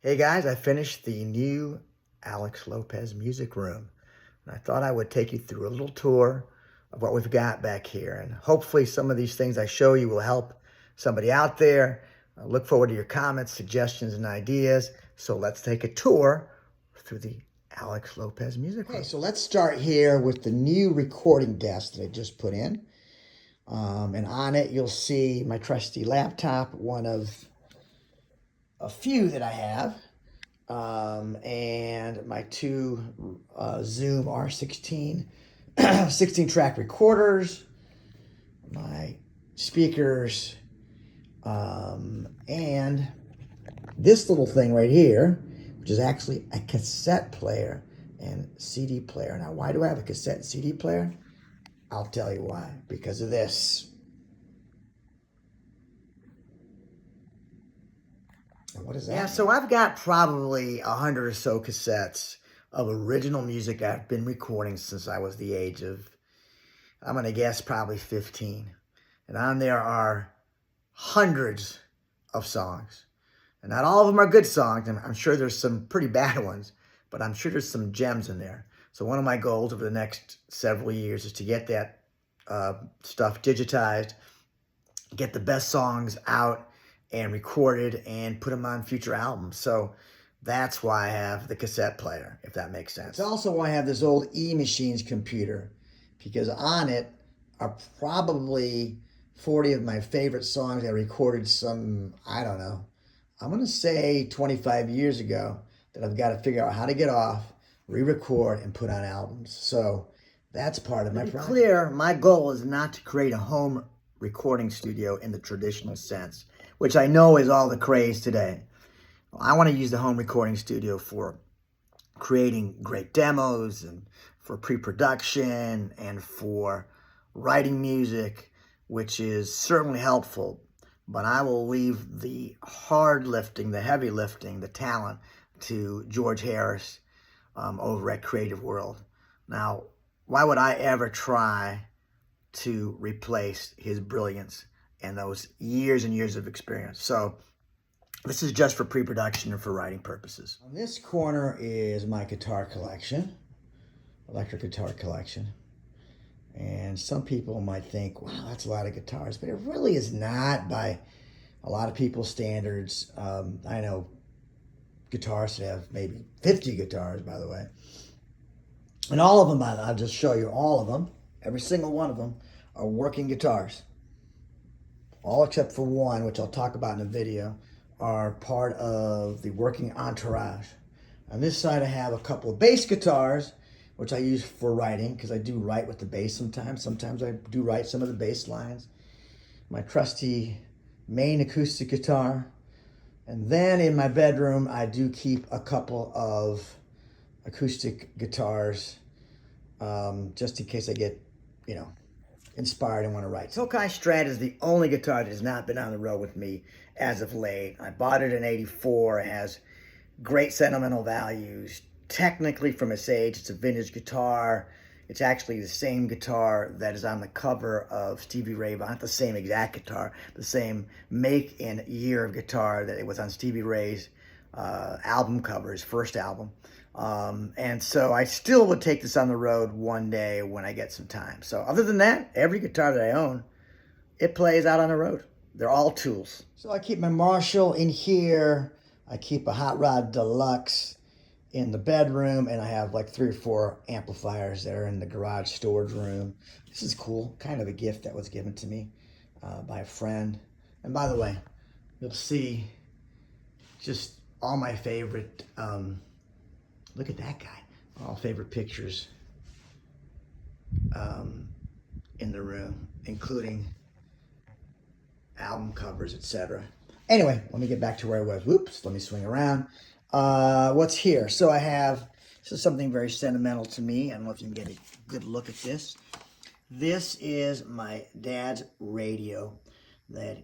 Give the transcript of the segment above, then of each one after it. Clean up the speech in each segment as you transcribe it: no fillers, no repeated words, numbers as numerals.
Hey guys, I finished the new Alex Lopez music room, and I thought I would take you through a little tour of what we've got back here. And hopefully, some of these things I show you will help somebody out there. I look forward to your comments, suggestions, and ideas. So let's take a tour through the Alex Lopez music room. Okay, so let's start here with the new recording desk that I just put in. And on it, you'll see my trusty laptop, one of a few that I have. And my two Zoom R16 16 track recorders, my speakers, and this little thing right here, which is actually a cassette player and CD player. Now, why do I have a cassette and CD player? I'll tell you why. Because of this. What is that? Yeah, so I've got probably 100 or so cassettes of original music I've been recording since I was the age of, I'm going to guess, probably 15. And on there are hundreds of songs. And not all of them are good songs. And I'm sure there's some pretty bad ones, but I'm sure there's some gems in there. So one of my goals over the next several years is to get that stuff digitized, get the best songs out and recorded and put them on future albums. So that's why I have the cassette player, if that makes sense. It's also why I have this old E-Machines computer, because on it are probably 40 of my favorite songs I recorded some, I don't know, I'm going to say 25 years ago that I've got to figure out how to get off, re-record, and put on albums. So that's part of my project. To be clear, my goal is not to create a home recording studio in the traditional sense, which I know is all the craze today. I want to use the home recording studio for creating great demos and for pre-production and for writing music, which is certainly helpful. But I will leave the hard lifting, the heavy lifting, the talent to George Harris over at Creative World. Now, why would I ever try to replace his brilliance and those years and years of experience? So this is just for pre-production and for writing purposes. On this corner is my guitar collection, electric guitar collection. And some people might think, wow, that's a lot of guitars, but it really is not by a lot of people's standards. I know guitarists that have maybe 50 guitars, by the way. And all of them, I'll just show you all of them. Every single one of them are working guitars. All except for one, which I'll talk about in a video, are part of the working entourage. On this side, I have a couple of bass guitars, which I use for writing, because I do write with the bass sometimes. Sometimes I do write some of the bass lines. My trusty main acoustic guitar. And then in my bedroom, I do keep a couple of acoustic guitars, just in case I get, inspired and want to write. Tokai Strat is the only guitar that has not been on the road with me as of late. I bought it in '84. It has great sentimental values. Technically, from its age, it's a vintage guitar. It's actually the same guitar that is on the cover of Stevie Ray Vaughan. Not the same exact guitar, the same make and year of guitar that it was on Stevie Ray's album cover, his first album. And so I still would take this on the road one day when I get some time. So other than that, every guitar that I own, it plays out on the road. They're all tools. So I keep my Marshall in here. I keep a Hot Rod Deluxe in the bedroom, and I have like 3 or 4 amplifiers that are in the garage storage room. This is cool, kind of a gift that was given to me by a friend. And by the way, you'll see just all my favorite, look at that guy, all favorite pictures in the room, including album covers, etc. Anyway, let me get back to where I was. Whoops, let me swing around. What's here? So I have, this is something very sentimental to me. I don't know if you can get a good look at this. This is my dad's radio that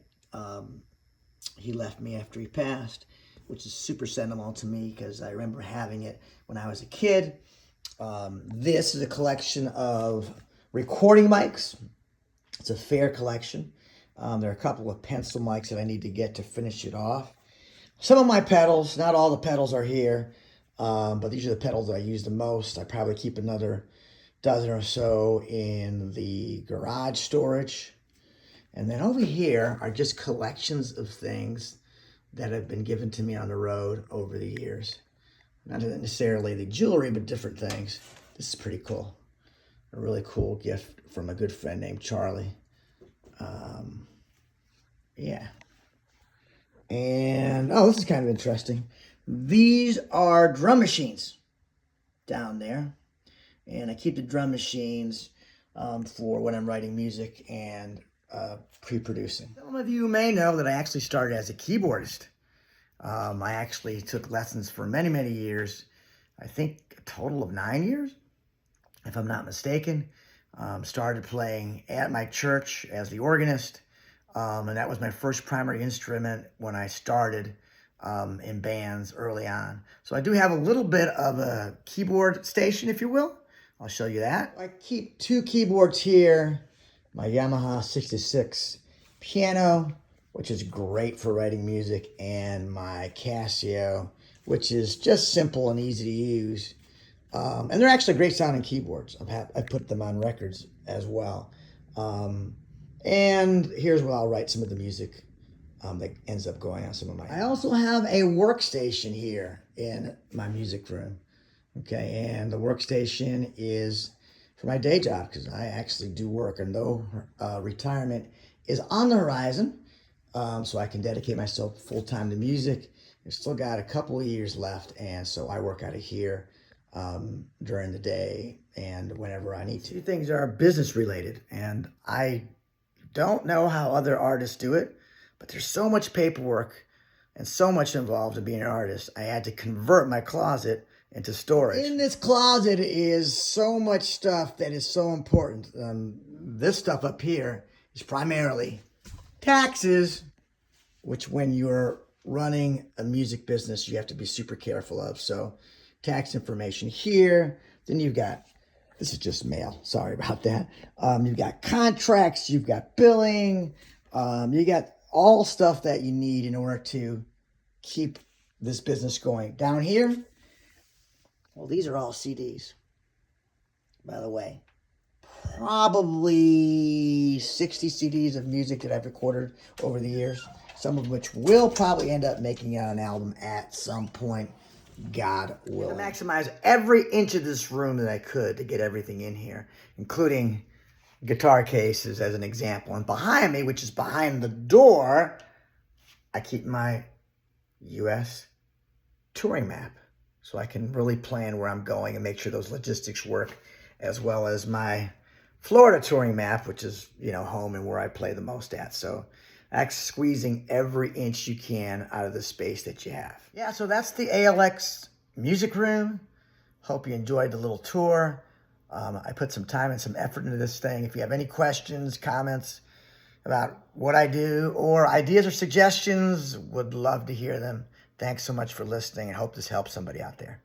he left me after he passed, which is super sentimental to me because I remember having it when I was a kid. This is a collection of recording mics. It's a fair collection. There are a couple of pencil mics that I need to get to finish it off. some of my pedals. Not all the pedals are here, but these are the pedals that I use the most. I probably keep another dozen or so in the garage storage. And then over here are just collections of things that have been given to me on the road over the years. Not necessarily the jewelry, but different things. This is pretty cool. A really cool gift from a good friend named Charlie. Yeah. And, oh, this is kind of interesting. These are drum machines down there. And I keep the drum machines for when I'm writing music and pre-producing. Some of you may know that I actually started as a keyboardist. I actually took lessons for many, many years. I think a total of 9 years, if I'm not mistaken. Started playing at my church as the organist. And that was my first primary instrument when I started in bands early on. So I do have a little bit of a keyboard station, if you will. I'll show you that. I keep 2 keyboards here. My Yamaha 66 piano, which is great for writing music, and my Casio, which is just simple and easy to use. And they're actually great sounding keyboards. I put them on records as well. And here's where I'll write some of the music that ends up going on some of my... I also have a workstation here in my music room. Okay, and the workstation is for my day job because I actually do work. And though retirement is on the horizon, so I can dedicate myself full-time to music, I've still got a couple of years left, and so I work out of here during the day and whenever I need to. These things are business related, and I don't know how other artists do it, but there's so much paperwork and so much involved in being an artist. I had to convert my closet into storage. In this closet is so much stuff that is so important. This stuff up here is primarily taxes, which when you're running a music business, you have to be super careful of. So tax information here. Then you've got, this is just mail. Sorry about that. You've got contracts, you've got billing, you got all stuff that you need in order to keep this business going. Down here, well, these are all CDs, by the way. Probably 60 CDs of music that I've recorded over the years, some of which will probably end up making out an album at some point, God willing. I maximize every inch of this room that I could to get everything in here, including guitar cases as an example. And behind me, which is behind the door, I keep my U.S. touring map, so I can really plan where I'm going and make sure those logistics work, as well as my Florida touring map, which is, home and where I play the most at. So that's squeezing every inch you can out of the space that you have. Yeah, so that's the ALX music room. Hope you enjoyed the little tour. I put some time and some effort into this thing. If you have any questions, comments about what I do, or ideas or suggestions, would love to hear them. Thanks so much for listening, and hope this helps somebody out there.